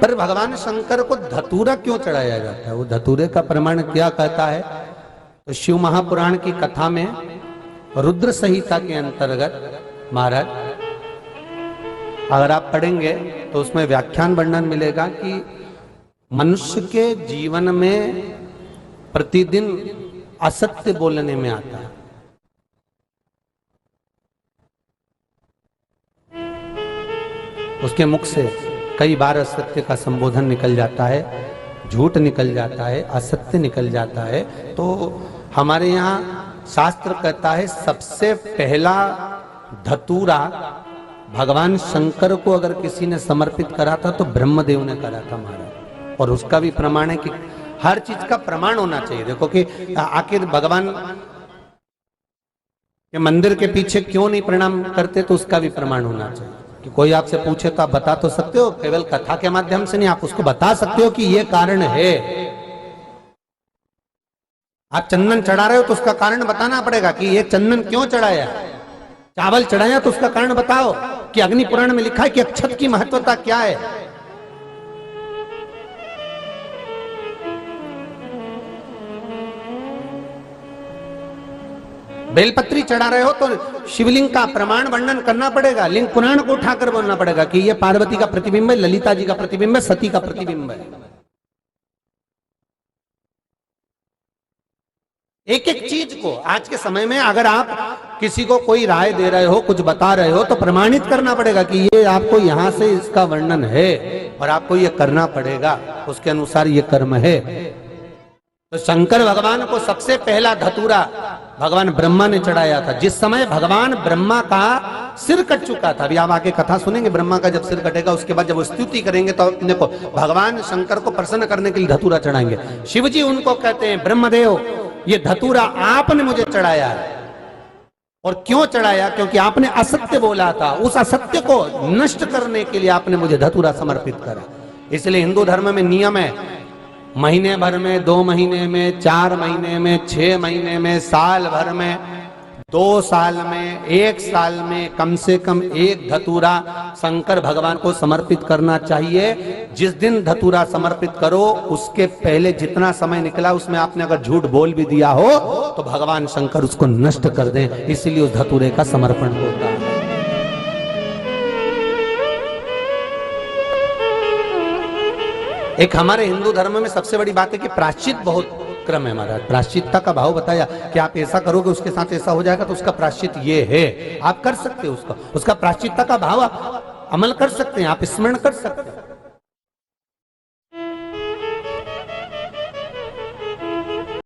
पर भगवान शंकर को धतूरा क्यों चढ़ाया जाता है, वो धतूरे का प्रमाण क्या कहता है? तो शिव महापुराण की कथा में रुद्र संहिता के अंतर्गत महाराज अगर आप पढ़ेंगे तो उसमें व्याख्यान वर्णन मिलेगा कि मनुष्य के जीवन में प्रतिदिन असत्य बोलने में आता है। उसके मुख से कई बार असत्य का संबोधन निकल जाता है, झूठ निकल जाता है, असत्य निकल जाता है। तो हमारे यहाँ शास्त्र कहता है सबसे पहला धतूरा भगवान शंकर को अगर किसी ने समर्पित करा था तो ब्रह्मदेव ने करा था महाराज। और उसका भी प्रमाण है कि हर चीज का प्रमाण होना चाहिए। देखो कि आखिर भगवान के मंदिर के पीछे क्यों नहीं प्रणाम करते, तो उसका भी प्रमाण होना चाहिए। कि कोई आपसे पूछे तो आप बता तो सकते हो, केवल कथा के माध्यम से नहीं, आप उसको बता सकते हो कि ये कारण है। आप चंदन चढ़ा रहे हो तो उसका कारण बताना पड़ेगा कि ये चंदन क्यों चढ़ाया। चावल चढ़ाया तो उसका कारण बताओ कि अग्नि पुराण में लिखा है कि अक्षत की महत्वता क्या है। बेलपत्री चढ़ा रहे हो तो शिवलिंग का प्रमाण वर्णन करना पड़ेगा, लिंग पुराण को उठाकर बोलना पड़ेगा कि ये पार्वती का प्रतिबिंब है, ललिता जी का प्रतिबिंब है, सती का प्रतिबिंब है। एक एक चीज को आज के समय में अगर आप किसी को कोई राय दे रहे हो, कुछ बता रहे हो, तो प्रमाणित करना पड़ेगा कि ये आपको यहां से इसका वर्णन है और आपको ये करना पड़ेगा, उसके अनुसार ये कर्म है। तो शंकर भगवान को सबसे पहला धतूरा भगवान ब्रह्मा ने चढ़ाया था। जिस समय भगवान ब्रह्मा का सिर कट चुका था, अभी आप आगे कथा सुनेंगे, ब्रह्मा का जब सिर कटेगा उसके बाद जब वो स्तुति करेंगे तो देखो भगवान शंकर को प्रसन्न करने के लिए धतूरा चढ़ाएंगे। शिव जी उनको कहते हैं ब्रह्मदेव ये धतूरा आपने मुझे चढ़ाया है। और क्यों चढ़ाया? क्योंकि आपने असत्य बोला था, उस असत्य को नष्ट करने के लिए आपने मुझे धतूरा समर्पित करा। इसलिए हिंदू धर्म में नियम है, महीने भर में, 2 महीने में, 4 महीने में, 6 महीने में, साल भर में, 2 साल में, 1 साल में कम से कम एक धतूरा शंकर भगवान को समर्पित करना चाहिए। जिस दिन धतूरा समर्पित करो उसके पहले जितना समय निकला उसमें आपने अगर झूठ बोल भी दिया हो तो भगवान शंकर उसको नष्ट कर दें, इसलिए उस धतूरे का समर्पण होता है। एक हमारे हिंदू धर्म में सबसे बड़ी बात है कि प्रायश्चित बहुत क्रम है महाराज। प्रायश्चितता का भाव बताया कि आप ऐसा करोगे उसके साथ ऐसा हो जाएगा, तो उसका प्रायश्चित ये है, आप कर सकते हो उसका प्रायश्चितता का भाव आप अमल कर सकते हैं, आप स्मरण कर सकते हैं।